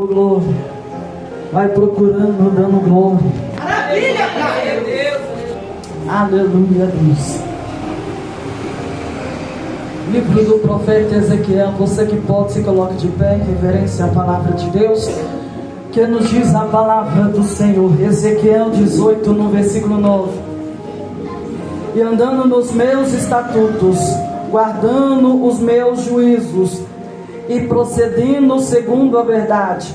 Glória. Vai procurando, dando glória. Maravilha, Pai. Deus. Aleluia, Deus. Livro do profeta Ezequiel. Você que pode, se coloque de pé em reverência à palavra de Deus, que nos diz a palavra do Senhor. Ezequiel 18, no versículo 9. E andando nos meus estatutos, guardando os meus juízos e procedendo segundo a verdade,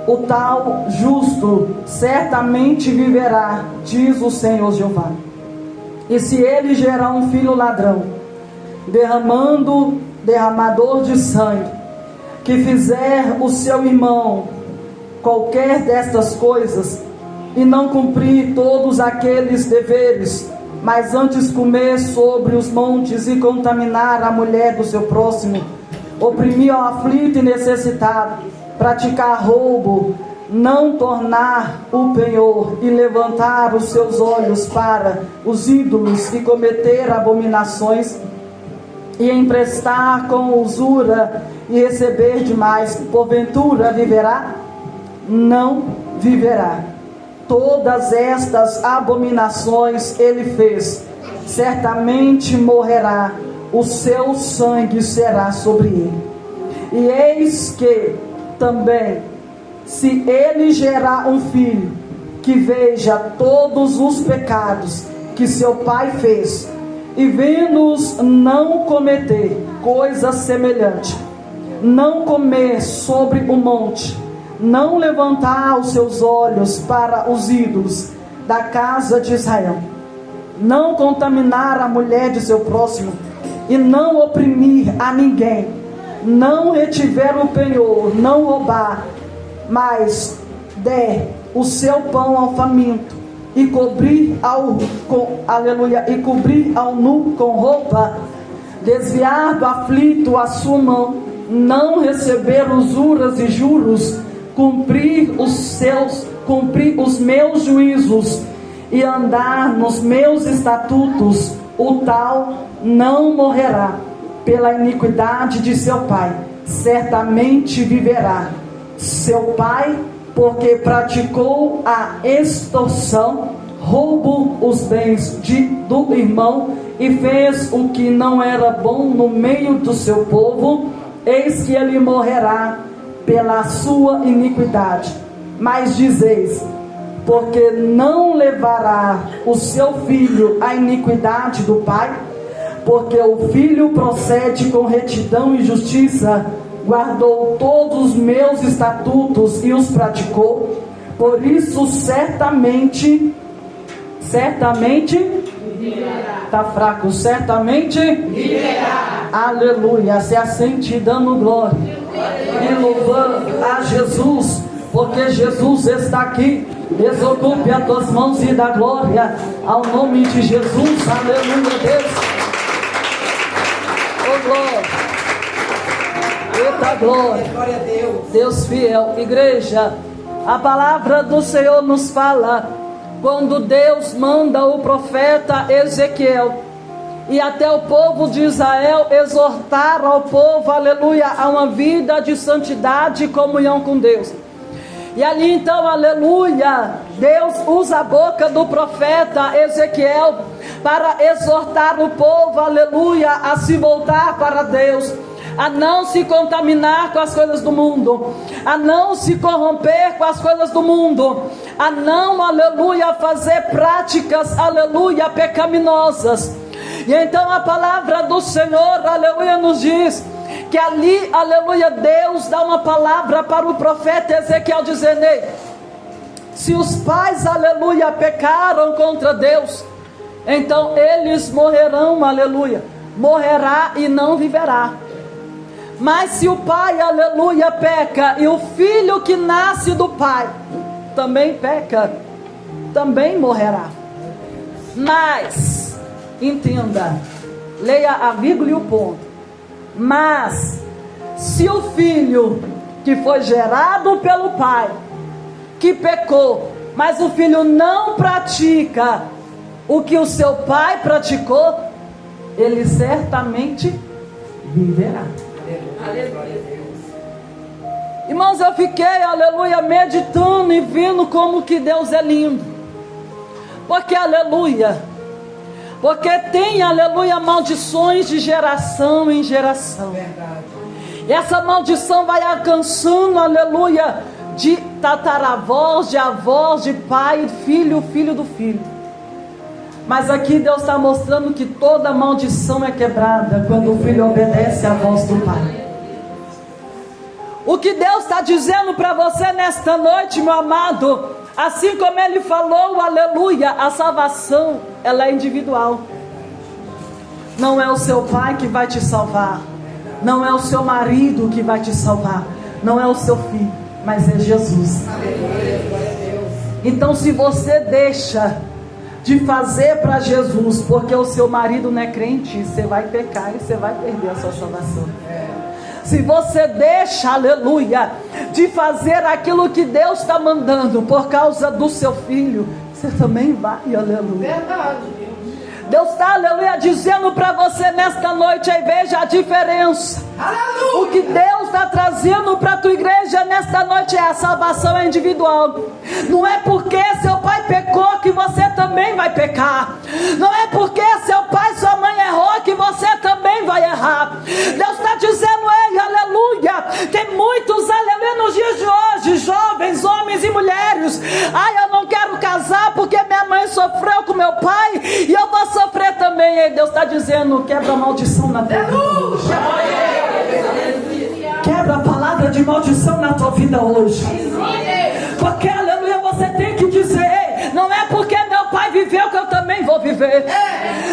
o tal justo certamente viverá, diz o Senhor Jeová. E se ele gerar um filho ladrão, derramador de sangue, que fizer o seu irmão qualquer destas coisas, e não cumprir todos aqueles deveres, mas antes comer sobre os montes e contaminar a mulher do seu próximo, oprimir ao aflito e necessitado, praticar roubo, não tornar o penhor e levantar os seus olhos para os ídolos e cometer abominações, e emprestar com usura e receber demais, porventura viverá? Não viverá. Todas estas abominações ele fez, certamente morrerá, o seu sangue será sobre ele. E eis que também, se ele gerar um filho, que veja todos os pecados que seu pai fez, e vendo-os não cometer coisa semelhante, não comer sobre o monte, não levantar os seus olhos para os ídolos da casa de Israel, não contaminar a mulher de seu próximo, e não oprimir a ninguém, não retiver o penhor, não roubar, mas der o seu pão ao faminto, e cobrir ao nu com roupa, desviar do aflito a sua mão, não receber usuras e juros, cumprir os meus juízos e andar nos meus estatutos, o tal não morrerá pela iniquidade de seu pai, certamente viverá. Seu pai, porque praticou a extorsão, roubou os bens do irmão e fez o que não era bom no meio do seu povo, eis que ele morrerá pela sua iniquidade. Mas dizeis, porque não levará o seu filho a iniquidade do pai? Porque o filho procede com retidão e justiça, guardou todos os meus estatutos e os praticou, por isso certamente está fraco, certamente viverá. Aleluia. Se assente dando glória e louvando a Jesus, porque Jesus está aqui. Desocupe as tuas mãos e dá glória ao nome de Jesus. Aleluia, Deus. Oh, glória. Eita glória, Glória a Deus. Deus fiel. Igreja, a palavra do Senhor nos fala, quando Deus manda o profeta Ezequiel e até o povo de Israel exortar ao povo, aleluia, a uma vida de santidade e comunhão com Deus. E ali então, aleluia, Deus usa a boca do profeta Ezequiel para exortar o povo, aleluia, a se voltar para Deus, a não se contaminar com as coisas do mundo, a não se corromper com as coisas do mundo, a não, aleluia, fazer práticas, aleluia, pecaminosas. E então a palavra do Senhor, aleluia, nos diz que ali, aleluia, Deus dá uma palavra para o profeta Ezequiel, dizendo: ei, se os pais, aleluia, pecaram contra Deus, então eles morrerão, aleluia, morrerá e não viverá. Mas se o pai, aleluia, peca, e o filho que nasce do pai também peca, também morrerá. Mas, entenda, leia a vírgula e o ponto. Mas, se o filho que foi gerado pelo pai, que pecou, mas o filho não pratica o que o seu pai praticou, ele certamente viverá. Irmãos, eu fiquei, aleluia, meditando e vendo como que Deus é lindo. Porque, aleluia, porque tem, aleluia, maldições de geração em geração. E essa maldição vai alcançando, aleluia, de tataravós, de avós, de pai, filho, filho do filho. Mas aqui Deus está mostrando que toda maldição é quebrada quando o filho obedece à voz do pai. O que Deus está dizendo para você nesta noite, meu amado, assim como Ele falou, aleluia, a salvação, ela é individual. Não é o seu pai que vai te salvar, não é o seu marido que vai te salvar, não é o seu filho, mas é Jesus. Então, se você deixa de fazer para Jesus, porque o seu marido não é crente, você vai pecar e você vai perder a sua salvação. Se você deixa, aleluia, de fazer aquilo que Deus está mandando por causa do seu filho, você também vai, aleluia. Verdade. Deus está, aleluia, dizendo para você nesta noite, aí veja a diferença. Aleluia. O que Deus está trazendo para a tua igreja nesta noite é a salvação individual. Não é porque seu pai pecou que você também vai pecar. Não é porque seu pai e sua mãe errou que você também vai errar. Deus está dizendo, ei, aleluia, tem muitos, aleluia, nos dias de hoje, jovens, homens e mulheres. Ai, eu não quero casar porque minha mãe sofreu com meu pai e eu vou sofrer também. E Deus está dizendo, quebra a maldição na tua vida. Quebra a palavra de maldição na tua vida hoje. Porque, aleluia, você tem que dizer, não é porque meu pai viveu que eu também vou viver.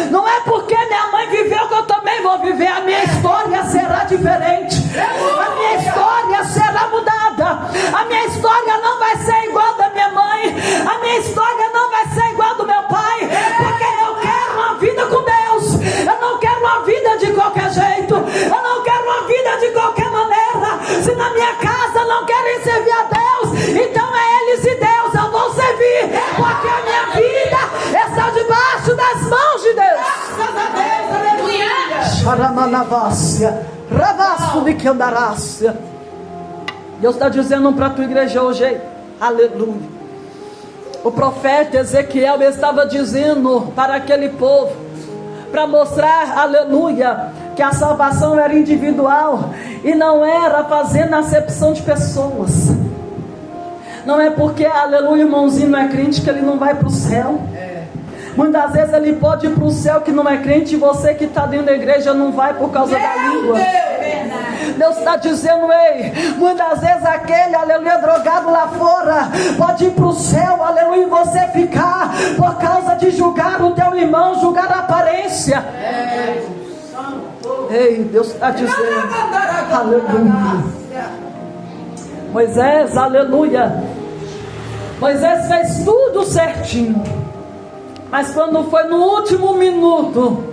Não é porque minha mãe viveu que eu também vou viver. A minha história será diferente. A minha história será mudada. A minha história não vai ser igual da minha mãe. A minha história não vai ser igual do meu pai. Porque eu quero uma vida com Deus. Eu não quero uma vida de qualquer jeito. Eu não quero uma vida de qualquer maneira. Se na minha casa não querem servir a Deus, então é eles e Deus eu vou servir. Porque a minha vida está debaixo das mãos de Deus. Graças a Deus, aleluia. Xaramanavássia, ravasso de candarácia. Deus está dizendo para a tua igreja hoje, aleluia. O profeta Ezequiel estava dizendo para aquele povo, para mostrar, aleluia, que a salvação era individual e não era fazendo acepção de pessoas. Não é porque, aleluia, irmãozinho não é crente que ele não vai para o céu. Muitas vezes ele pode ir para o céu que não é crente, e você que está dentro da igreja não vai por causa da língua. Deus está dizendo, ei, muitas vezes aquele, aleluia, drogado lá fora pode ir para o céu, aleluia, e você ficar por causa de julgar o teu irmão, julgar a aparência. Ei, Deus está dizendo, aleluia. Moisés, aleluia, Moisés fez tudo certinho, mas quando foi no último minuto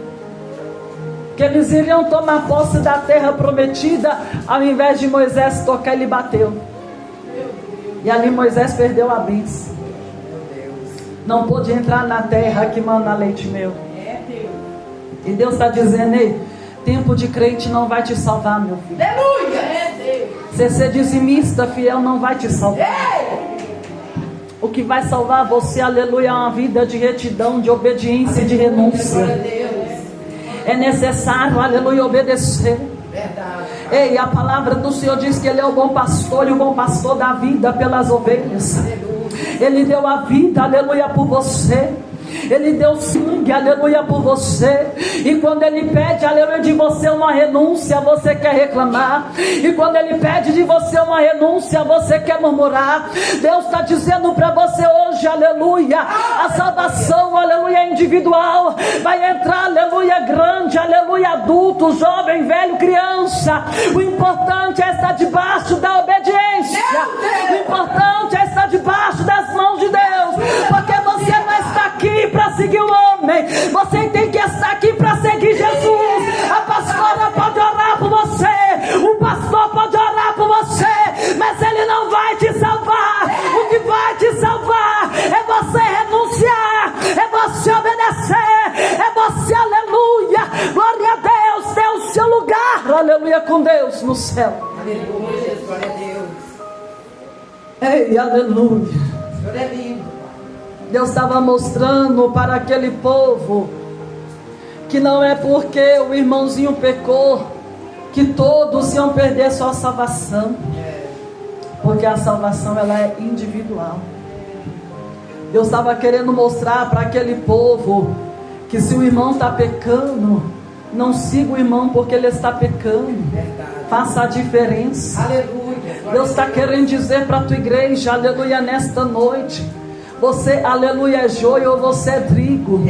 que eles iriam tomar posse da terra prometida, ao invés de Moisés tocar, ele bateu. E ali Moisés perdeu a bênção. Não pôde entrar na terra que manda leite meu. E Deus está dizendo, ei, tempo de crente não vai te salvar, meu filho. Você ser dizimista, fiel, não vai te salvar. O que vai salvar você, aleluia, é uma vida de retidão, de obediência e de renúncia. É necessário, aleluia, obedecer. Verdade. Ei, a palavra do Senhor diz que Ele é o bom pastor, e o bom pastor dá vida pelas ovelhas. Aleluia. Ele deu a vida, aleluia, por você. Ele deu sangue, aleluia, por você. E quando Ele pede, aleluia, de você uma renúncia, você quer reclamar. E quando Ele pede de você uma renúncia, você quer murmurar. Deus está dizendo para você hoje, aleluia, a salvação, aleluia, individual. Vai entrar, aleluia, grande, aleluia, adulto, jovem, velho, criança. O importante é estar debaixo da obediência. O importante é estar debaixo das mãos de Deus. Porque você não está aqui para seguir o homem, você tem que estar aqui para seguir Jesus. A pastora pode orar por você, o pastor pode orar por você, mas ele não vai te salvar. O que vai te salvar é você renunciar, é você obedecer, é você, aleluia, glória a Deus, ter o seu lugar, aleluia, com Deus no céu. Aleluia, glória a Deus. Ei, aleluia. O Senhor é lindo. Deus estava mostrando para aquele povo que não é porque o irmãozinho pecou que todos iam perder sua salvação, porque a salvação ela é individual. Deus estava querendo mostrar para aquele povo que se o irmão está pecando, não siga o irmão porque ele está pecando. Faça a diferença. Aleluia. Deus está querendo dizer para a tua igreja, aleluia, nesta noite: você, aleluia, é joio ou você é trigo.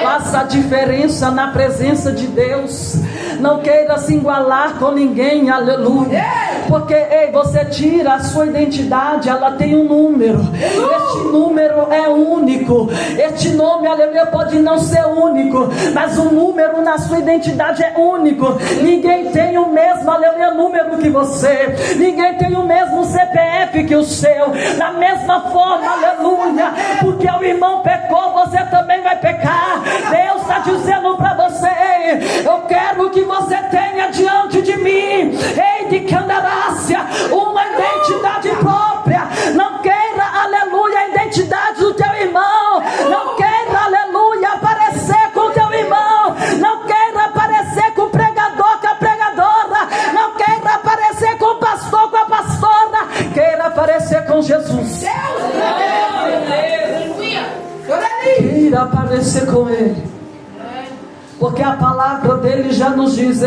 Faça a diferença na presença de Deus. Não queira se igualar com ninguém, aleluia. Porque, ei, você tira a sua identidade, ela tem um número. Este número é único. Este nome, aleluia, pode não ser único, mas o número na sua identidade é único. Ninguém tem o mesmo, aleluia, número que você. Ninguém tem o mesmo CPF que o seu. Da mesma forma, aleluia. Porque o irmão pecou, você também vai pecar. Deus está dizendo para você: eu quero que você tenha diante de mim, ei, de Candarácia, uma identidade própria. Não queira, aleluia, a identidade do teu irmão. Não queira, aleluia, aparecer com o teu irmão. Não queira aparecer com o pregador, com a pregadora. Não queira aparecer com o pastor, com a pastora. Queira aparecer com Jesus. Queira aparecer com Ele, porque a palavra dele já nos diz: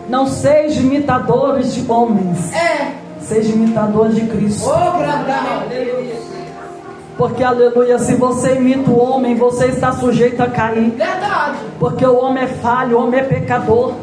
não sejam imitadores de homens, seja imitador de Cristo. Porque, aleluia, se você imita o homem, você está sujeito a cair. Verdade. Porque o homem é falho, o homem é pecador.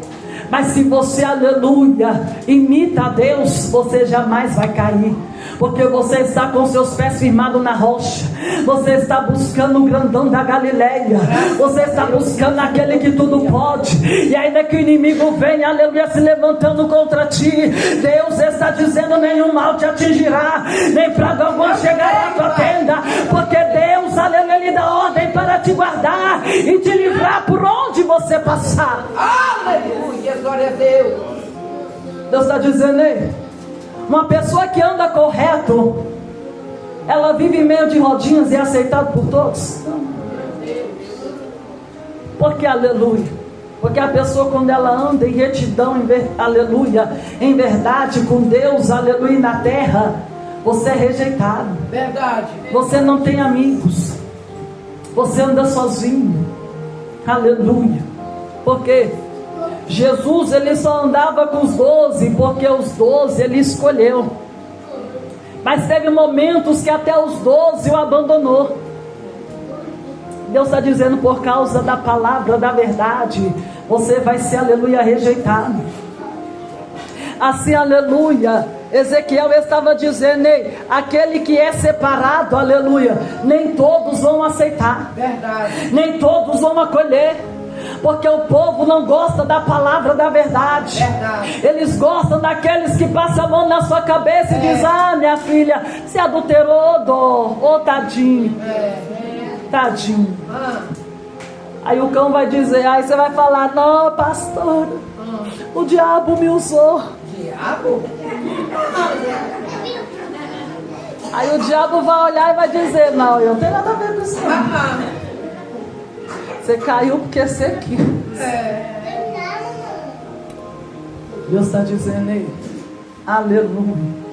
Mas se você, aleluia, imita a Deus, você jamais vai cair. Porque você está com seus pés firmados na rocha. Você está buscando o grandão da Galileia. Você está buscando aquele que tudo pode. E ainda que o inimigo venha, aleluia, se levantando contra ti, Deus está dizendo: nenhum mal te atingirá, nem praga alguma chegará à tua tenda. Porque Deus, aleluia, lhe dá ordem para te guardar e te livrar por onde você passar. Aleluia, glória a Deus. Deus está dizendo: ei, uma pessoa que anda correto, ela vive em meio de rodinhas e é aceitada por todos? Porque, aleluia, porque a pessoa, quando ela anda em retidão, aleluia, em verdade com Deus, aleluia, na terra, você é rejeitado. Verdade. Você não tem amigos, você anda sozinho. Aleluia. Porque Jesus, ele só andava com os 12, porque os 12 ele escolheu. Mas teve momentos que até os 12 o abandonou. Deus está dizendo: por causa da palavra da verdade, você vai ser, aleluia, rejeitado. Assim, aleluia, Ezequiel estava dizendo: ei, aquele que é separado, aleluia, nem todos vão aceitar. Verdade. Nem todos vão acolher. Porque o povo não gosta da palavra da verdade. Eles gostam daqueles que passam a mão na sua cabeça e dizem: ah, minha filha, se adulterou, dó, tadinho. Tadinho. Aí o cão vai dizer, aí você vai falar: não, pastora, o diabo me usou. Diabo? Aí o diabo vai olhar e vai dizer: não, eu não tenho nada a ver com isso. Você caiu porque você quis. Deus está dizendo aí: aleluia.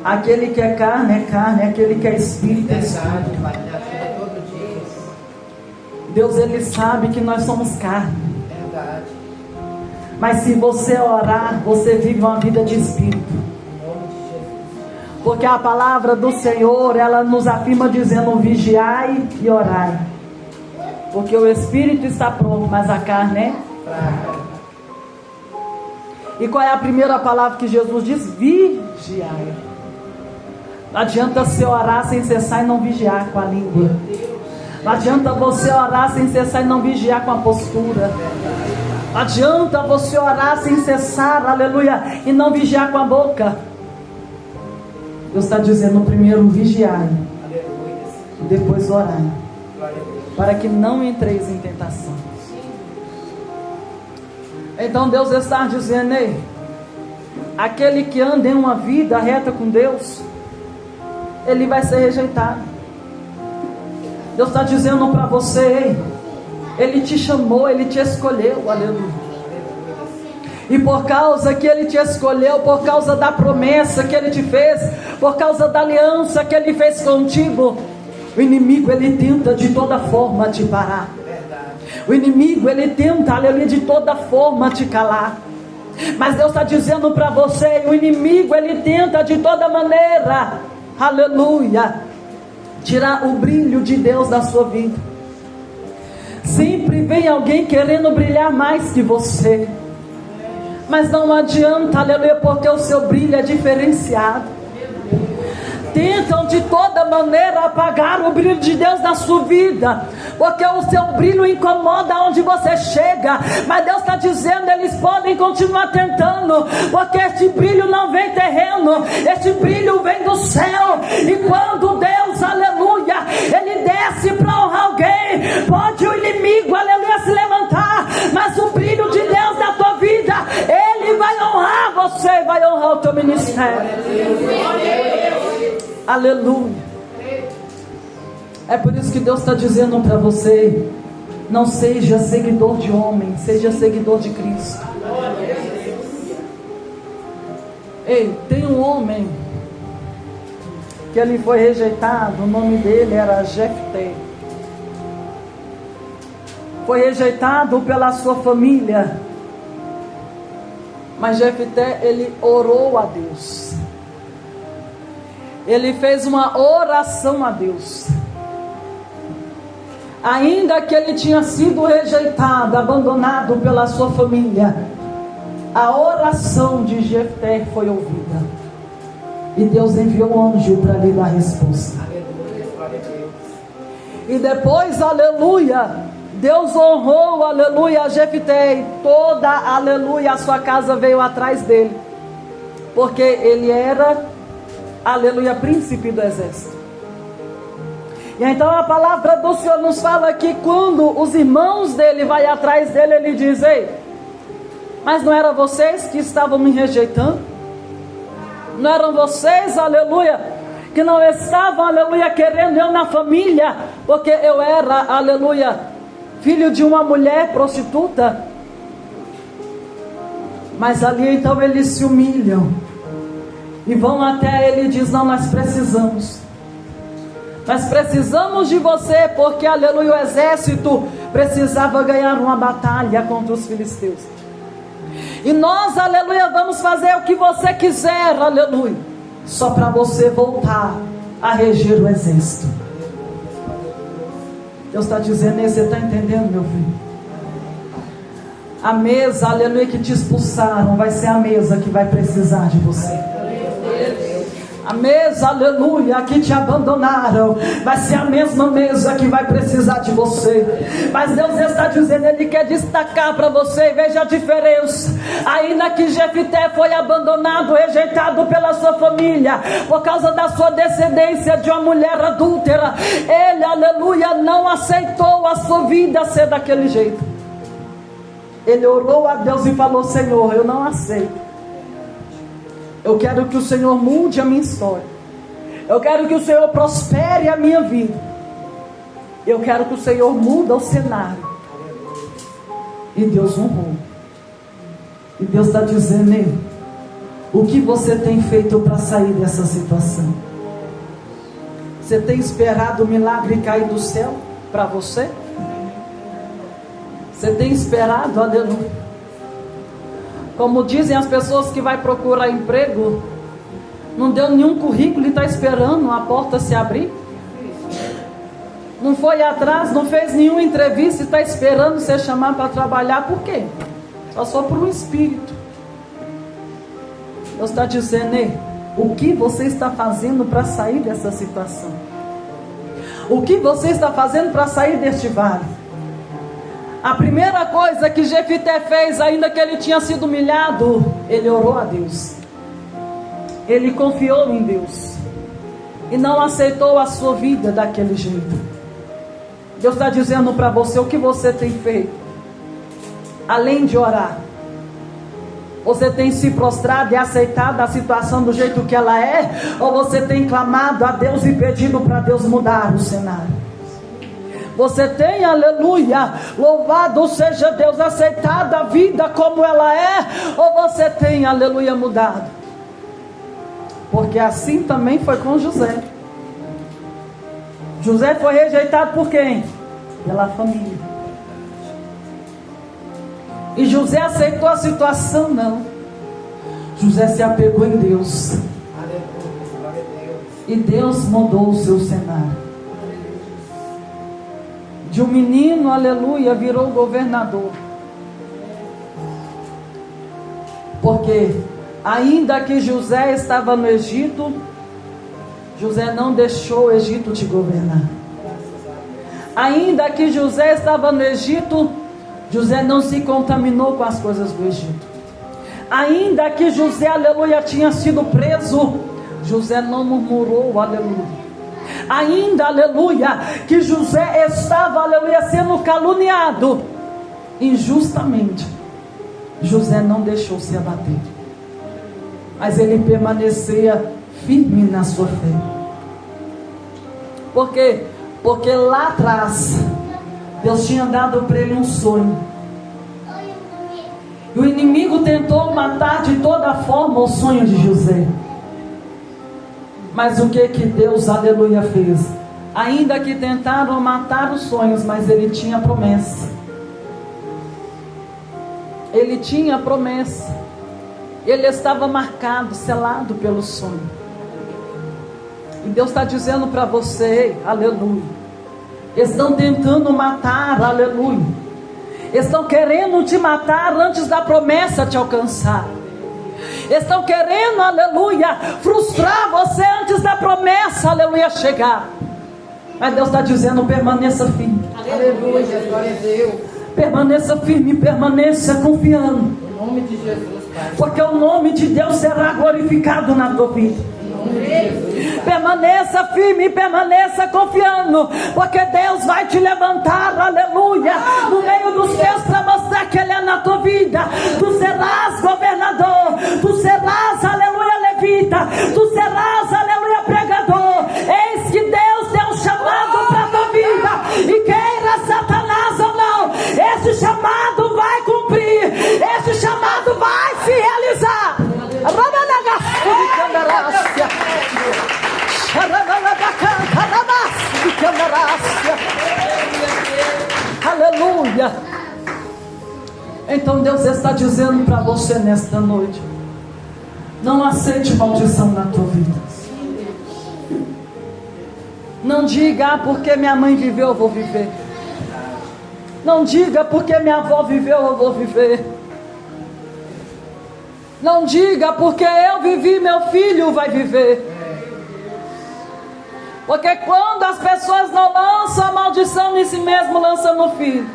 Aquele que é carne, aquele que é espírito, é espírito. Deus, ele sabe que nós somos carne. Verdade. Mas se você orar, você vive uma vida de espírito. Porque a palavra do Senhor, ela nos afirma dizendo: vigiai e orai. Porque o espírito está pronto, mas a carne é fraca. E qual é a primeira palavra que Jesus diz? Vigiai. Não adianta você orar sem cessar e não vigiar com a língua. Não adianta você orar sem cessar e não vigiar com a postura. Não adianta você orar sem cessar, aleluia, e não vigiar com a boca. Deus está dizendo: primeiro vigiai, e depois orai, para que não entreis em tentação. Então Deus está dizendo: ei, aquele que anda em uma vida reta com Deus, ele vai ser rejeitado. Deus está dizendo para você: Ele te chamou, Ele te escolheu, aleluia. E por causa que Ele te escolheu, por causa da promessa que Ele te fez, por causa da aliança que Ele fez contigo, o inimigo ele tenta de toda forma te parar. O inimigo ele tenta, aleluia, de toda forma te calar. Mas Deus está dizendo para você: o inimigo ele tenta de toda maneira, aleluia, tirar o brilho de Deus da sua vida. Sempre vem alguém querendo brilhar mais que você, mas não adianta, aleluia, porque o seu brilho é diferenciado. Tentam de toda maneira apagar o brilho de Deus na sua vida, porque o seu brilho incomoda onde você chega. Mas Deus está dizendo: eles podem continuar tentando, porque este brilho não vem terreno, este brilho vem do céu. E quando Deus, aleluia, ele desce para honrar alguém, pode o inimigo, aleluia, se levantar, mas o brilho de Deus na tua vida, ele vai honrar você, vai honrar o teu ministério. Aleluia. É por isso que Deus está dizendo para você: não seja seguidor de homem, seja seguidor de Cristo. Ei, tem um homem que ele foi rejeitado, o nome dele era Jefté. Foi rejeitado pela sua família, mas Jefté, ele orou a Deus. Ele fez uma oração a Deus. Ainda que ele tinha sido rejeitado, abandonado pela sua família, a oração de Jefté foi ouvida. E Deus enviou um anjo para lhe dar resposta. E depois, aleluia, Deus honrou, aleluia, Jefté. E toda, aleluia, a sua casa veio atrás dele, porque ele era, aleluia, príncipe do exército. E então a palavra do Senhor nos fala que quando os irmãos dele vai atrás dele, ele diz: ei, mas não eram vocês que estavam me rejeitando? Não eram vocês, aleluia, que não estavam, aleluia, querendo eu na família, porque eu era, aleluia, filho de uma mulher prostituta? Mas ali então eles se humilham e vão até ele e diz: não, nós precisamos de você, porque, aleluia, o exército precisava ganhar uma batalha contra os filisteus. E nós, aleluia, vamos fazer o que você quiser, aleluia, só para você voltar a reger o exército. Deus está dizendo: você está entendendo, meu filho? A mesa, aleluia, que te expulsaram, vai ser a mesa que vai precisar de você. A mesa, aleluia, que te abandonaram, vai ser a mesma mesa que vai precisar de você. Mas Deus está dizendo, Ele quer destacar para você, veja a diferença. Ainda que Jefté foi abandonado, rejeitado pela sua família, por causa da sua descendência de uma mulher adúltera, ele, aleluia, não aceitou a sua vida ser daquele jeito. Ele orou a Deus e falou: Senhor, eu não aceito. Eu quero que o Senhor mude a minha história. Eu quero que o Senhor prospere a minha vida. Eu quero que o Senhor mude o cenário. E Deus honrou. E Deus está dizendo: ei, o que você tem feito para sair dessa situação? Você tem esperado o milagre cair do céu para você? Você tem esperado, aleluia. Como dizem as pessoas que vai procurar emprego, não deu nenhum currículo e está esperando a porta se abrir. Não foi atrás, não fez nenhuma entrevista e está esperando você chamar para trabalhar. Por quê? Só por um espírito. Deus está dizendo: ei, o que você está fazendo para sair dessa situação? O que você está fazendo para sair deste vale? A primeira coisa que Jefté fez, ainda que ele tinha sido humilhado, ele orou a Deus. Ele confiou em Deus e não aceitou a sua vida daquele jeito. Deus está dizendo para você: o que você tem feito? Além de orar, Você tem se prostrado e aceitado a situação do jeito que ela é? Ou você tem clamado a Deus e pedido para Deus mudar o cenário? Você tem, aleluia, louvado seja Deus, aceitado a vida como ela é? Ou você tem, aleluia, mudado? Porque assim também foi com José. José foi rejeitado por quem? Pela família. E José aceitou a situação? Não. José se apegou em Deus. E Deus mudou o seu cenário. De um menino, aleluia, virou governador. Porque ainda que José estava no Egito, José não deixou o Egito te governar. Ainda que José estava no Egito, José não se contaminou com as coisas do Egito. Ainda que José, aleluia, tinha sido preso, José não murmurou, aleluia. Ainda, aleluia, que José estava, aleluia, sendo caluniado injustamente, José não deixou se abater, mas ele permanecia firme na sua fé. Por quê? Porque lá atrás Deus tinha dado para ele um sonho. E o inimigo tentou matar de toda forma o sonho de José. Mas o que Deus, aleluia, fez? Ainda que tentaram matar os sonhos, mas ele tinha promessa. Ele tinha promessa. Ele estava marcado, selado pelo sonho. E Deus está dizendo para você, aleluia. Estão tentando matar, aleluia. Estão querendo te matar antes da promessa te alcançar. Estão querendo, aleluia, frustrar você antes da promessa, aleluia, chegar. Mas Deus está dizendo, permaneça firme. Aleluia, glória a Deus. Permaneça firme, permaneça confiando. Em nome de Jesus, Pai. Porque o nome de Deus será glorificado na tua vida. Permaneça firme, permaneça confiando, porque Deus vai te levantar, aleluia, no meio dos teus, para mostrar que Ele é na tua vida. Tu serás governador, tu serás, aleluia, levita, tu serás, aleluia, pregador. Eis que Deus tem um chamado para a tua vida, e queira Satanás ou não, esse chamado vai cumprir, esse chamado vai se realizar. Aleluia. Então Deus está dizendo para você nesta noite: não aceite maldição na tua vida. Não diga, porque minha mãe viveu, eu vou viver. Não diga, porque minha avó viveu, eu vou viver. Não diga, porque eu vivi, meu filho vai viver. Porque quando as pessoas não lançam a maldição em si mesmo, lançam no filho.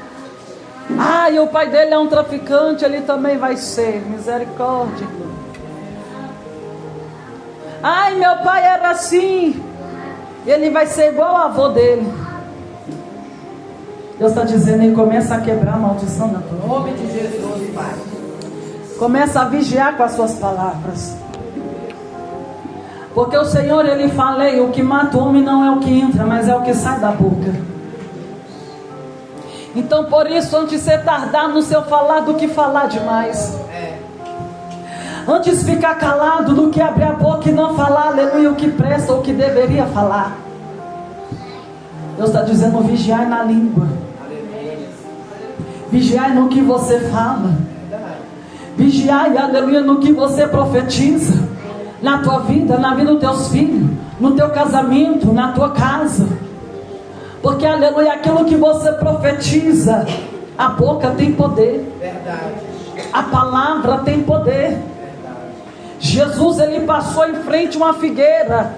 E o pai dele é um traficante, ele também vai ser. Misericórdia. Meu pai era assim, ele vai ser igual ao avô dele. Deus está dizendo, ele começa a quebrar a maldição na tua vida. Em nome de Jesus, Pai. Começa a vigiar com as suas palavras. Porque o Senhor, Ele fala, o que mata o homem não é o que entra, mas é o que sai da boca. Então por isso, antes de você tardar no seu falar do que falar demais, antes ficar calado do que abrir a boca e não falar, aleluia, o que presta ou o que deveria falar. Deus está dizendo, vigiai na língua. Vigiai no que você fala. Vigiai, aleluia, no que você profetiza. Na tua vida, na vida dos teus filhos, no teu casamento, na tua casa. Porque, aleluia, aquilo que você profetiza, a boca tem poder. Verdade. A palavra tem poder. Verdade. Jesus, ele passou em frente a uma figueira.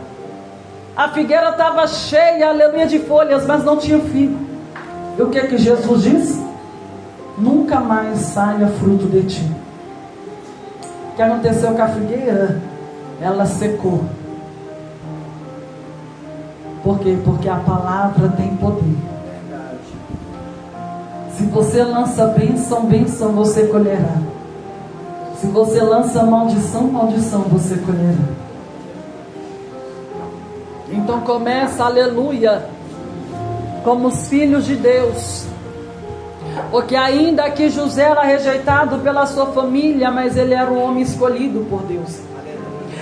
A figueira estava cheia, aleluia, de folhas, mas não tinha figo. E o que Jesus disse? Nunca mais saia fruto de ti. O que aconteceu com a figueira? Ela secou. Por quê? Porque a palavra tem poder. Verdade. Se você lança bênção, bênção você colherá. Se você lança maldição, maldição você colherá. Então começa, aleluia, como os filhos de Deus. Porque ainda que José era rejeitado pela sua família, mas ele era um homem escolhido por Deus.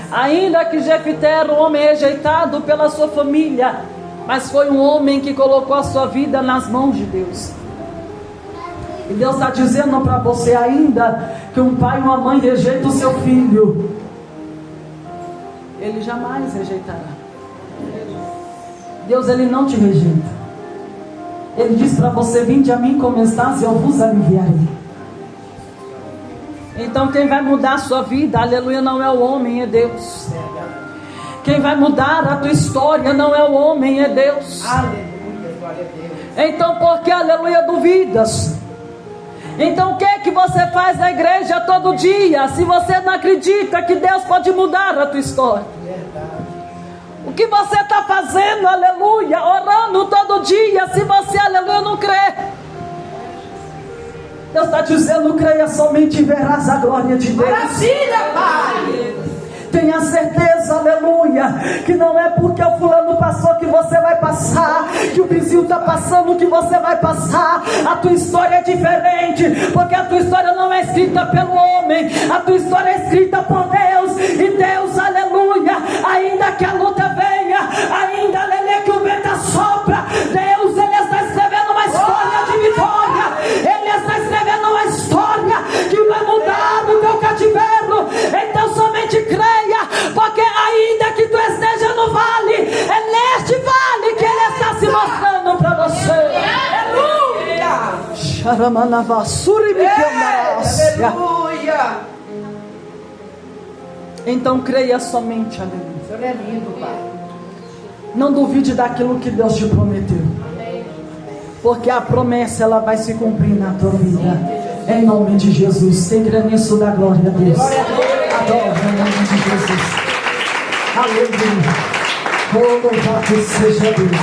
Ainda que Jefté era um homem rejeitado pela sua família, mas foi um homem que colocou a sua vida nas mãos de Deus. E Deus está dizendo para você, ainda que um pai e uma mãe rejeitem o seu filho, Ele jamais rejeitará. Deus, Ele não te rejeita. Ele diz para você, vinde a mim como estás e eu vos aliviarei. Então quem vai mudar a sua vida, aleluia, não é o homem, é Deus. Quem vai mudar a tua história não é o homem, é Deus. Aleluia, glória a Deus. Então por que, aleluia, duvidas? Então o que é que você faz na igreja todo dia, se você não acredita que Deus pode mudar a tua história? O que você está fazendo, aleluia, orando todo dia, se você, aleluia, não crê? Deus está dizendo, creia somente e verás a glória de Deus. Maravilha, Pai. Tenha certeza, aleluia, que não é porque o fulano passou que você vai passar, que o vizinho está passando que você vai passar. A tua história é diferente, porque a tua história não é escrita pelo homem, a tua história é escrita por Deus. E Deus, aleluia, ainda que a luta venha, ainda, aleluia, que o vento sopra, Deus, Ele está escrevendo uma história de vitória. Ele está escrevendo uma história que vai mudar o teu cativeiro. Então somente creia, porque ainda que tu esteja no vale, é neste vale que Ele está se mostrando para você. Aleluia. Então creia somente, aleluia. O Senhor é lindo, Pai. Não duvide daquilo que Deus te prometeu, porque a promessa ela vai se cumprir na tua vida. Em nome de Jesus. Quem crê nisso, dá glória a Deus. Adoro em nome de Jesus. Aleluia. Louvado seja Deus.